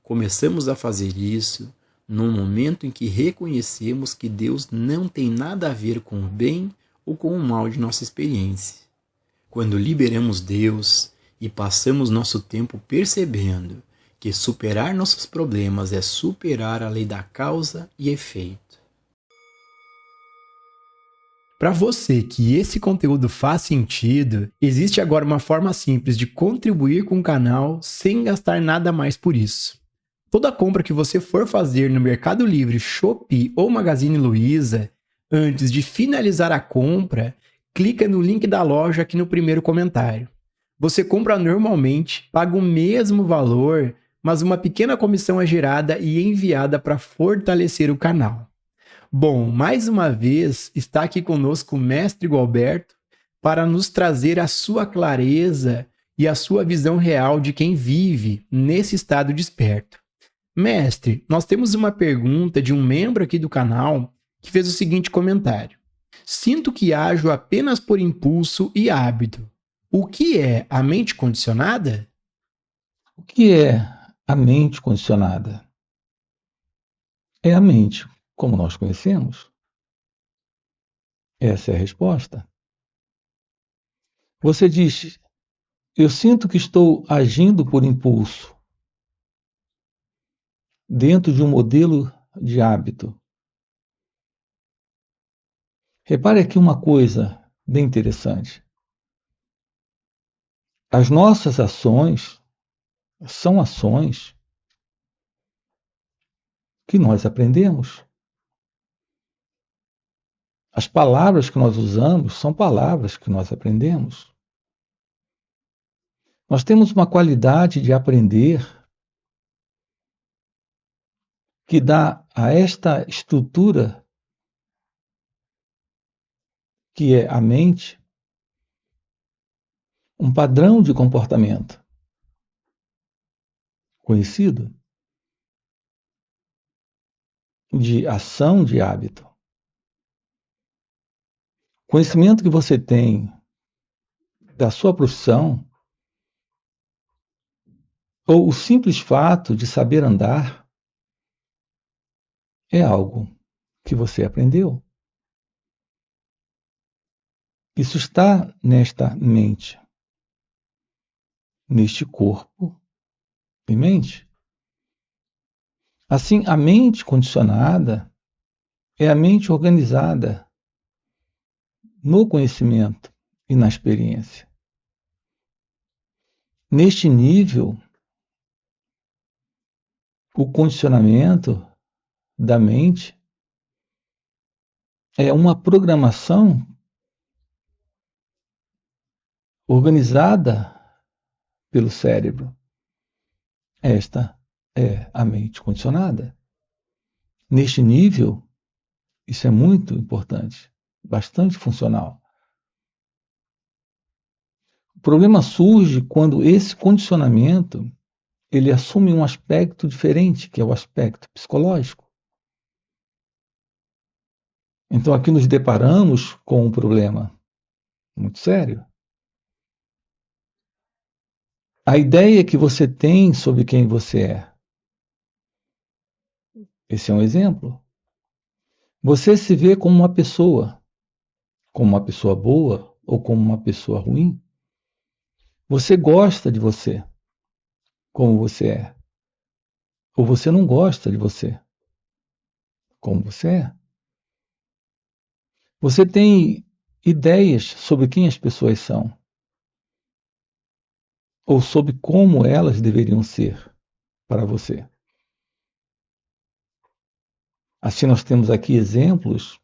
Começamos a fazer isso no momento em que reconhecemos que Deus não tem nada a ver com o bem ou com o mal de nossa experiência. Quando liberamos Deus e passamos nosso tempo percebendo que superar nossos problemas é superar a lei da causa e efeito. Para você que esse conteúdo faz sentido, existe agora uma forma simples de contribuir com o canal sem gastar nada mais por isso. Toda compra que você for fazer no Mercado Livre, Shopee ou Magazine Luiza, antes de finalizar a compra, clica no link da loja aqui no primeiro comentário. Você compra normalmente, paga o mesmo valor, mas uma pequena comissão é gerada e enviada para fortalecer o canal. Bom, mais uma vez está aqui conosco o Mestre Gualberto para nos trazer a sua clareza e a sua visão real de quem vive nesse estado desperto. Mestre, nós temos uma pergunta de um membro aqui do canal que fez o seguinte comentário: sinto que ajo apenas por impulso e hábito. O que é a mente condicionada? O que é a mente condicionada? É a mente como nós conhecemos? Essa é a resposta. Você diz, eu sinto que estou agindo por impulso, dentro de um modelo de hábito. Repare aqui uma coisa bem interessante. As nossas ações são ações que nós aprendemos. As palavras que nós usamos são palavras que nós aprendemos. Nós temos uma qualidade de aprender que dá a esta estrutura, que é a mente, um padrão de comportamento conhecido de ação de hábito. Conhecimento que você tem da sua profissão, ou o simples fato de saber andar, é algo que você aprendeu. Isso está nesta mente, neste corpo e mente. Assim, a mente condicionada é a mente organizada no conhecimento e na experiência. Neste nível, o condicionamento da mente é uma programação organizada pelo cérebro. Esta é a mente condicionada. Neste nível, isso é muito importante, bastante funcional. O problema surge quando esse condicionamento ele assume um aspecto diferente, que é o aspecto psicológico. Então aqui nos deparamos com um problema muito sério. A ideia que você tem sobre quem você é. Esse é um exemplo. Você se vê como uma pessoa boa ou como uma pessoa ruim. Você gosta de você, como você é. Ou você não gosta de você, como você é. Você tem ideias sobre quem as pessoas são, ou sobre como elas deveriam ser para você. Assim, nós temos aqui exemplos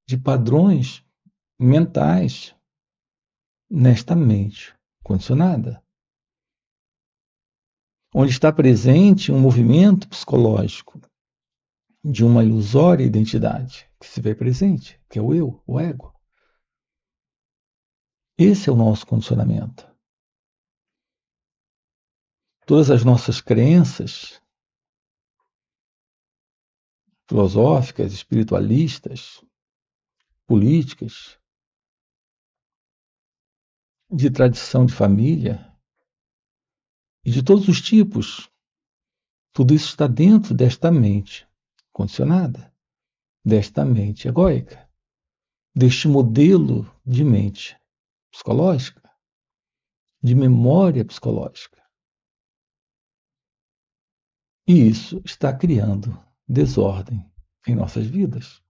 de padrões mentais nesta mente condicionada, onde está presente um movimento psicológico de uma ilusória identidade que se vê presente, que é o eu, o ego. Esse é o nosso condicionamento. Todas as nossas crenças filosóficas, espiritualistas, políticas, de tradição de família e de todos os tipos Tudo isso está dentro desta mente condicionada, desta mente egóica, deste modelo de mente psicológica, de memória psicológica. E isso está criando desordem em nossas vidas.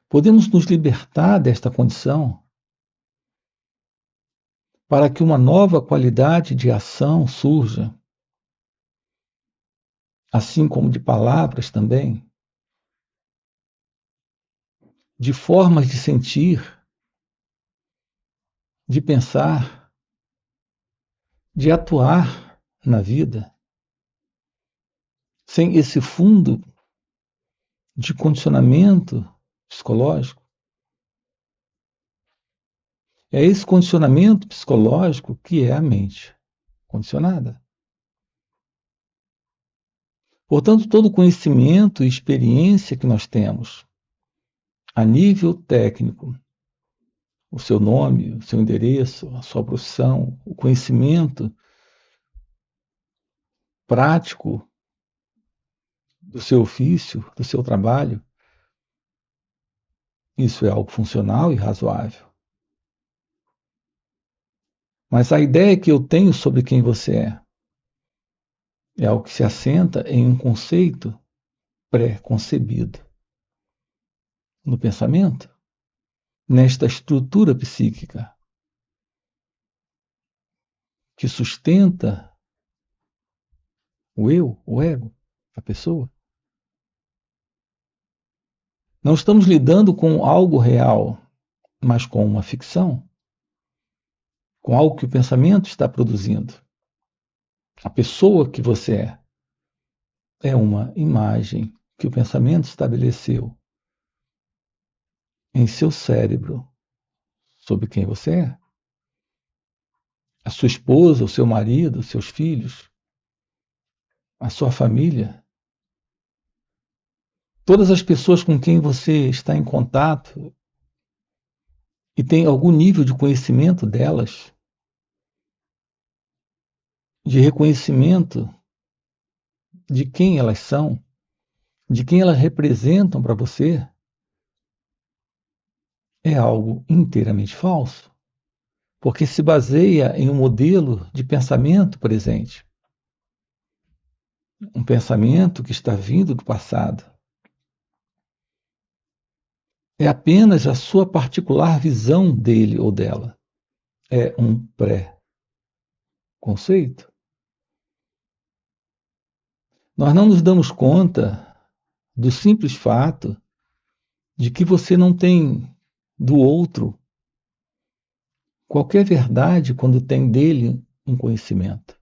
Podemos nos libertar desta condição para que uma nova qualidade de ação surja, assim como de palavras também, de formas de sentir, de pensar, de atuar na vida, sem esse fundo de condicionamento psicológico. É esse condicionamento psicológico que é a mente condicionada. Portanto, todo conhecimento e experiência que nós temos a nível técnico, o seu nome, o seu endereço, a sua profissão, o conhecimento prático do seu ofício, do seu trabalho, isso é algo funcional e razoável. Mas a ideia que eu tenho sobre quem você é algo que se assenta em um conceito pré-concebido no pensamento, nesta estrutura psíquica que sustenta o eu, o ego, a pessoa. Não estamos lidando com algo real, mas com uma ficção, com algo que o pensamento está produzindo. A pessoa que você é uma imagem que o pensamento estabeleceu em seu cérebro sobre quem você é. A sua esposa, o seu marido, os seus filhos, a sua família, todas as pessoas com quem você está em contato e tem algum nível de conhecimento delas, de reconhecimento de quem elas são, de quem elas representam para você, é algo inteiramente falso, porque se baseia em um modelo de pensamento presente, um pensamento que está vindo do passado. É apenas a sua particular visão dele ou dela. É um pré-conceito. Nós não nos damos conta do simples fato de que você não tem do outro qualquer verdade quando tem dele um conhecimento.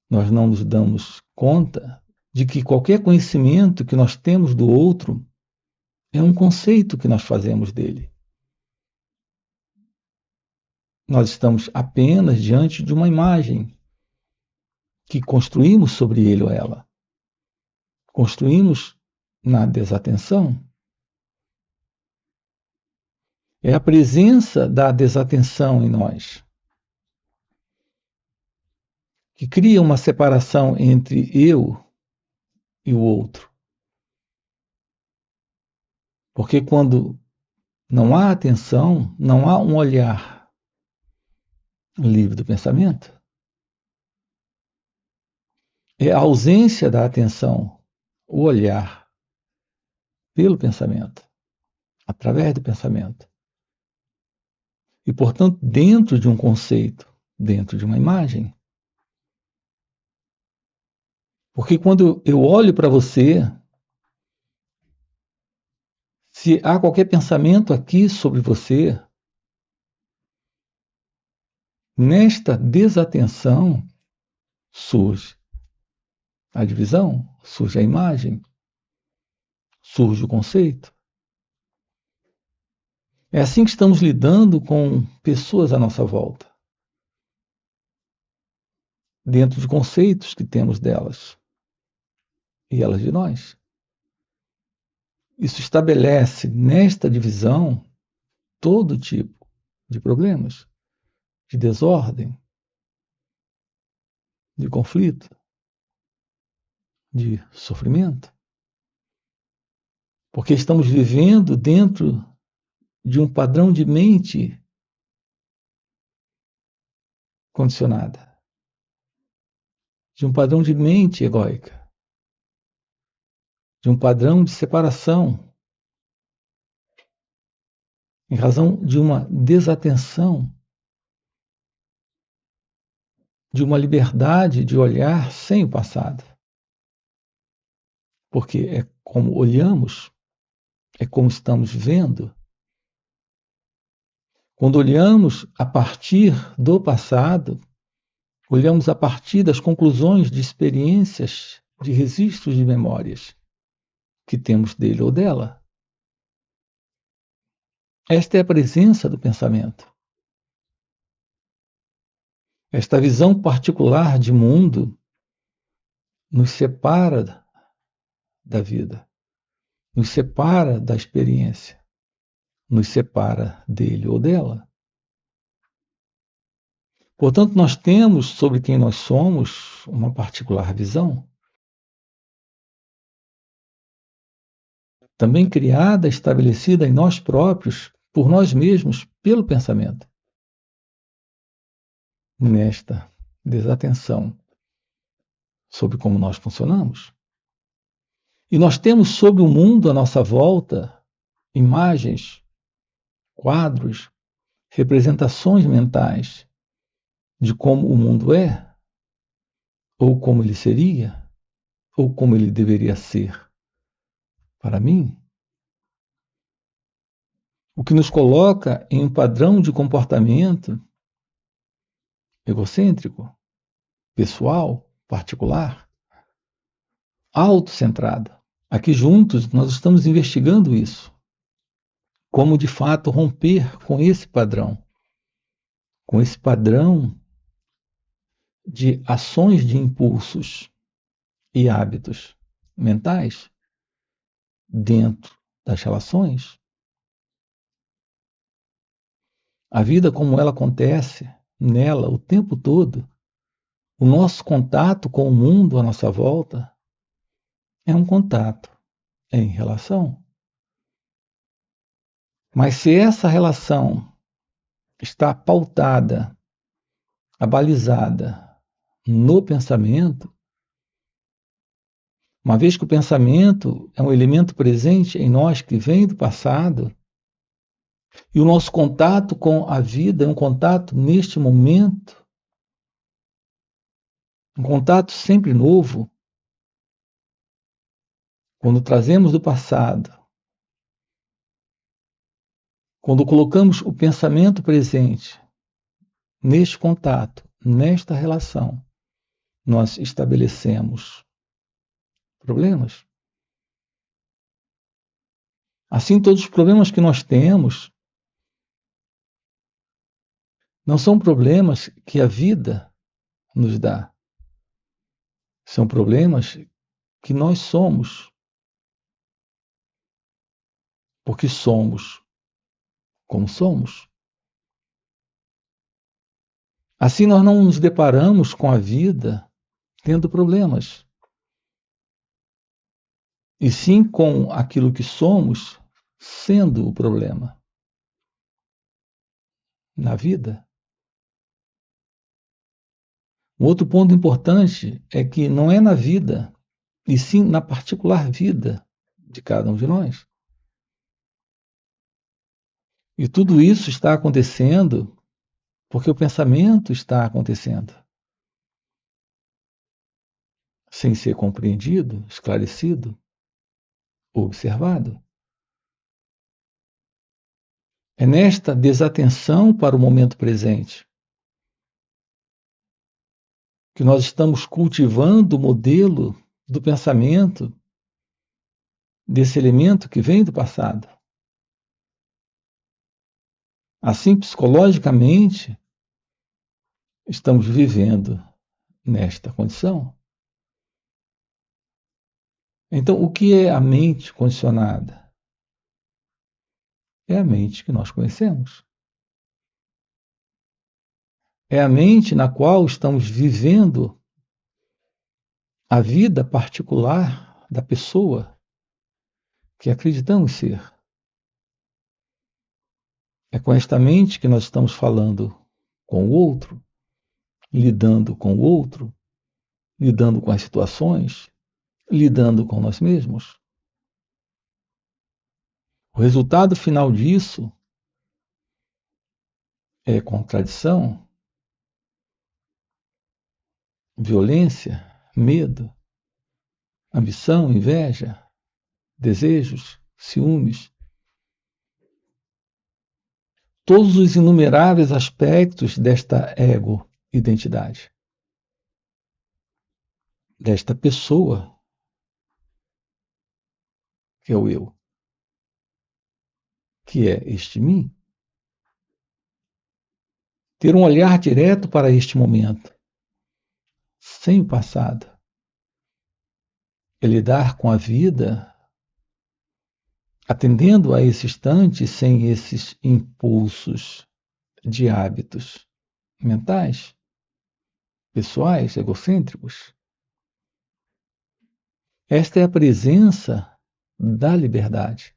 Nós não nos damos conta de que qualquer conhecimento que nós temos do outro é um conceito que nós fazemos dele. Nós estamos apenas diante de uma imagem que construímos sobre ele ou ela. Construímos na desatenção. É a presença da desatenção em nós que cria uma separação entre eu e o outro. Porque quando não há atenção, não há um olhar livre do pensamento. É a ausência da atenção, o olhar pelo pensamento, através do pensamento. E, portanto, dentro de um conceito, dentro de uma imagem. Porque quando eu olho para você, se há qualquer pensamento aqui sobre você, nesta desatenção surge a divisão, surge a imagem, surge o conceito. É assim que estamos lidando com pessoas à nossa volta, dentro de conceitos que temos delas e elas de nós. Isso estabelece nesta divisão todo tipo de problemas, de desordem. de conflito, de sofrimento. Porque estamos vivendo dentro de um padrão de mente condicionada, de um padrão de mente egóica, de um padrão de separação, em razão de uma desatenção, de uma liberdade de olhar sem o passado. Porque é como olhamos, é como estamos vendo. Quando olhamos a partir do passado, olhamos a partir das conclusões de experiências, de registros de memórias que temos dele ou dela. Esta é a presença do pensamento. Esta visão particular de mundo nos separa da vida, nos separa da experiência, nos separa dele ou dela. Portanto, nós temos sobre quem nós somos uma particular visão, também criada, estabelecida em nós próprios, por nós mesmos, pelo pensamento. Nesta desatenção sobre como nós funcionamos. E nós temos sobre o mundo à nossa volta imagens, quadros, representações mentais de como o mundo é, ou como ele seria, ou como ele deveria ser para mim. O que nos coloca em um padrão de comportamento egocêntrico, pessoal, particular, autocentrado. Aqui juntos nós estamos investigando isso. Como de fato romper com esse padrão de ações de impulsos e hábitos mentais dentro das relações. A vida como ela acontece nela o tempo todo, o nosso contato com o mundo à nossa volta é um contato em relação. Mas se essa relação está pautada, abalizada no pensamento, uma vez que o pensamento é um elemento presente em nós que vem do passado, e o nosso contato com a vida é um contato neste momento, um contato sempre novo. Quando trazemos do passado, quando colocamos o pensamento presente neste contato, nesta relação, nós estabelecemos problemas. Assim, todos os problemas que nós temos não são problemas que a vida nos dá. São problemas que nós somos. Porque somos como somos. Assim, nós não nos deparamos com a vida tendo problemas. E sim com aquilo que somos sendo o problema na vida. Um outro ponto importante é que não é na vida, e sim na particular vida de cada um de nós. E tudo isso está acontecendo porque o pensamento está acontecendo. Sem ser compreendido, esclarecido, observado. É nesta desatenção para o momento presente que nós estamos cultivando o modelo do pensamento desse elemento que vem do passado. Assim, psicologicamente, estamos vivendo nesta condição. Então, o que é a mente condicionada? É a mente que nós conhecemos. É a mente na qual estamos vivendo a vida particular da pessoa que acreditamos ser. É com esta mente que nós estamos falando com o outro, lidando com o outro, lidando com as situações, lidando com nós mesmos. O resultado final disso é contradição, violência, medo, ambição, inveja, desejos, ciúmes. Todos os inumeráveis aspectos desta ego-identidade, desta pessoa que é o eu, que é este mim. Ter um olhar direto para este momento, sem o passado. É lidar com a vida atendendo a esse instante sem esses impulsos de hábitos mentais, pessoais, egocêntricos. Esta é a presença da liberdade.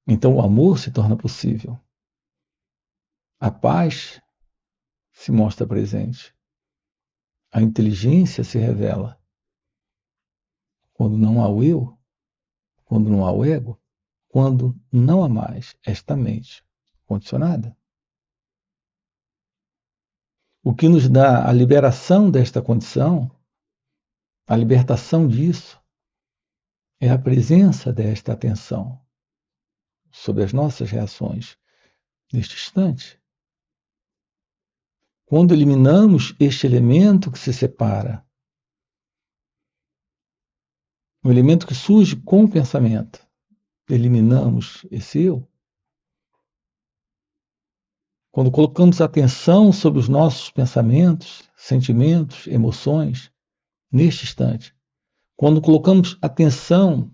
Então o amor se torna possível. A paz se mostra presente. A inteligência se revela. Quando não há o eu, quando não há o ego, quando não há mais esta mente condicionada. O que nos dá a liberação desta condição, a libertação disso, é a presença desta atenção sobre as nossas reações neste instante. Quando eliminamos este elemento que se separa, o elemento que surge com o pensamento, eliminamos esse eu. Quando colocamos atenção sobre os nossos pensamentos, sentimentos, emoções, neste instante, quando colocamos atenção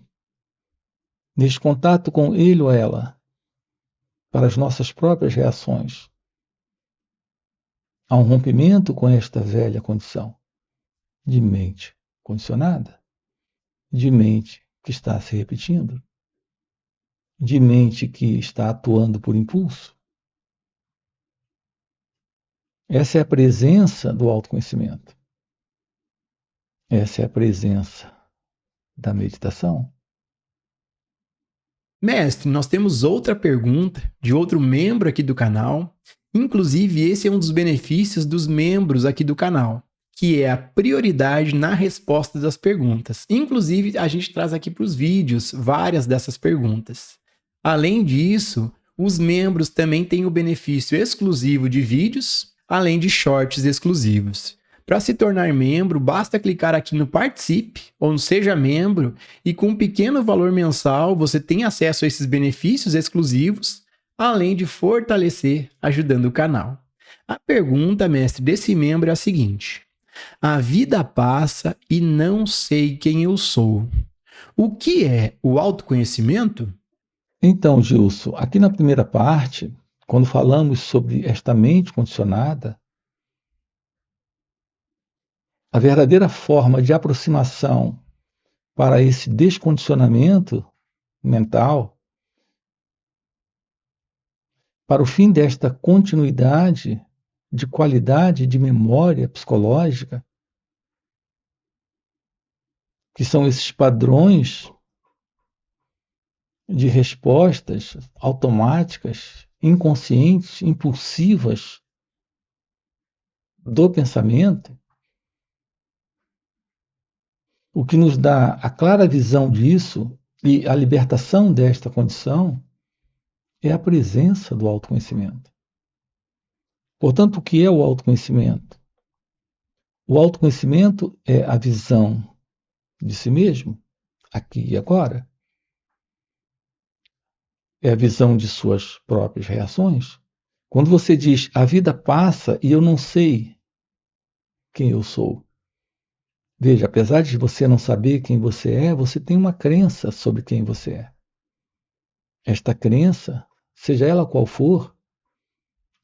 neste contato com ele ou ela, para as nossas próprias reações, há um rompimento com esta velha condição de mente condicionada, de mente que está se repetindo, de mente que está atuando por impulso. Essa é a presença do autoconhecimento. Essa é a presença da meditação. Mestre, nós temos outra pergunta de outro membro aqui do canal. Inclusive, esse é um dos benefícios dos membros aqui do canal, que é a prioridade na resposta das perguntas. Inclusive, a gente traz aqui para os vídeos várias dessas perguntas. Além disso, os membros também têm o benefício exclusivo de vídeos, além de shorts exclusivos. Para se tornar membro, basta clicar aqui no Participe ou no Seja Membro e com um pequeno valor mensal você tem acesso a esses benefícios exclusivos, além de fortalecer ajudando o canal. A pergunta, mestre, desse membro é a seguinte: a vida passa e não sei quem eu sou. O que é o autoconhecimento? Então, Gilson, aqui na primeira parte, quando falamos sobre esta mente condicionada, a verdadeira forma de aproximação para esse descondicionamento mental, para o fim desta continuidade de qualidade de memória psicológica, que são esses padrões de respostas automáticas, inconscientes, impulsivas do pensamento, o que nos dá a clara visão disso e a libertação desta condição é a presença do autoconhecimento. Portanto, o que é o autoconhecimento? O autoconhecimento é a visão de si mesmo, aqui e agora. É a visão de suas próprias reações. Quando você diz, a vida passa e eu não sei quem eu sou. Veja, apesar de você não saber quem você é, você tem uma crença sobre quem você é. Esta crença, seja ela qual for,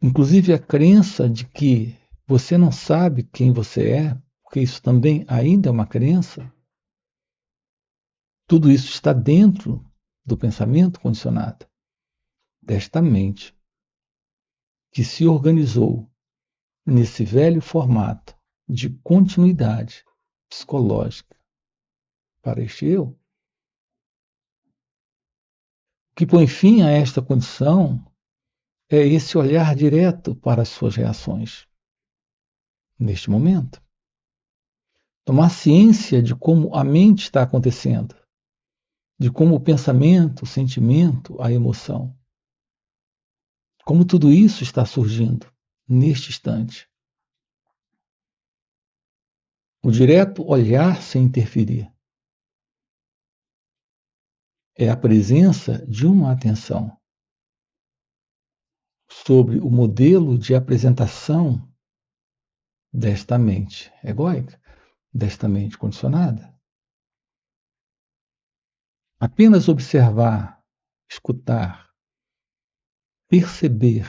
inclusive a crença de que você não sabe quem você é, porque isso também ainda é uma crença, tudo isso está dentro do pensamento condicionado, desta mente que se organizou nesse velho formato de continuidade psicológica para este eu. O que põe fim a esta condição é esse olhar direto para as suas reações neste momento. Tomar ciência de como a mente está acontecendo, de como o pensamento, o sentimento, a emoção, como tudo isso está surgindo neste instante. O direto olhar sem interferir é a presença de uma atenção sobre o modelo de apresentação desta mente egóica, desta mente condicionada. Apenas observar, escutar, perceber.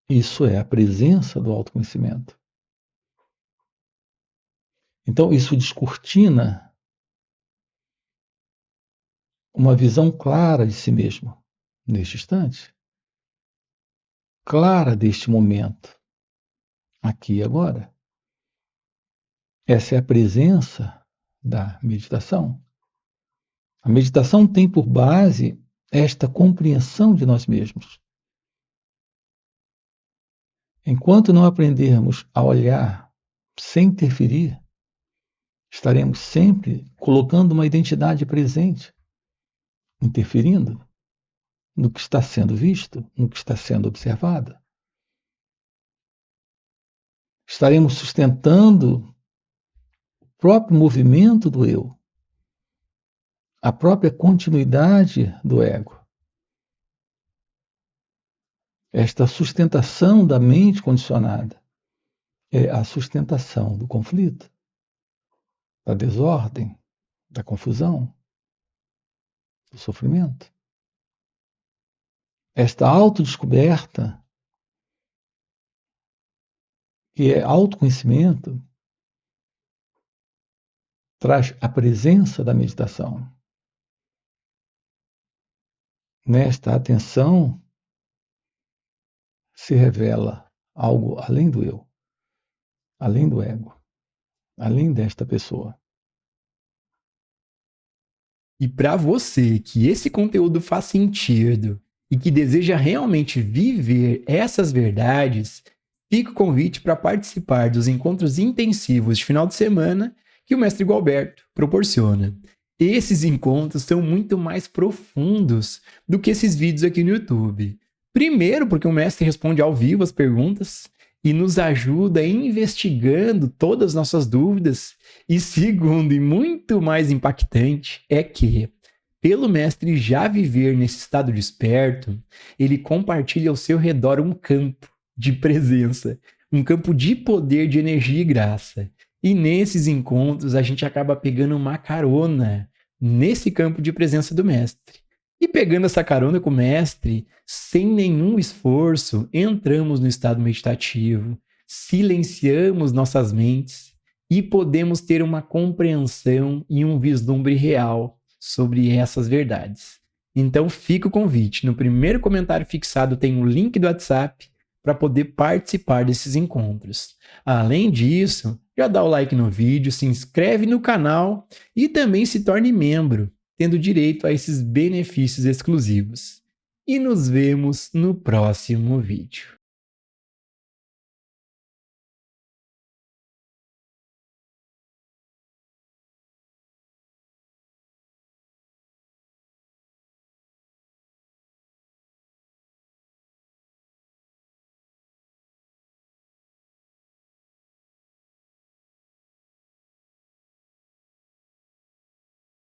Isso é a presença do autoconhecimento. Então, isso descortina uma visão clara de si mesmo, neste instante. Clara deste momento, aqui e agora. Essa é a presença da meditação. A meditação tem por base esta compreensão de nós mesmos. Enquanto não aprendermos a olhar sem interferir, estaremos sempre colocando uma identidade presente, interferindo no que está sendo visto, no que está sendo observado. Estaremos sustentando o próprio movimento do eu, a própria continuidade do ego. Esta sustentação da mente condicionada é a sustentação do conflito, da desordem, da confusão, do sofrimento. Esta autodescoberta, que é autoconhecimento, traz a presença da meditação. Nesta atenção se revela algo além do eu, além do ego, além desta pessoa. E para você que esse conteúdo faz sentido e que deseja realmente viver essas verdades, fica o convite para participar dos encontros intensivos de final de semana que o Mestre Gualberto proporciona. Esses encontros são muito mais profundos do que esses vídeos aqui no YouTube. Primeiro, porque o mestre responde ao vivo as perguntas e nos ajuda investigando todas as nossas dúvidas. E segundo, e muito mais impactante, é que, pelo mestre já viver nesse estado desperto, ele compartilha ao seu redor um campo de presença, um campo de poder, de energia e graça. E nesses encontros a gente acaba pegando uma carona nesse campo de presença do mestre. E pegando essa carona com o mestre, sem nenhum esforço, entramos no estado meditativo, silenciamos nossas mentes e podemos ter uma compreensão e um vislumbre real sobre essas verdades. Então fica o convite. No primeiro comentário fixado tem um link do WhatsApp para poder participar desses encontros. Além disso, já dá o like no vídeo, se inscreve no canal e também se torne membro, tendo direito a esses benefícios exclusivos. E nos vemos no próximo vídeo.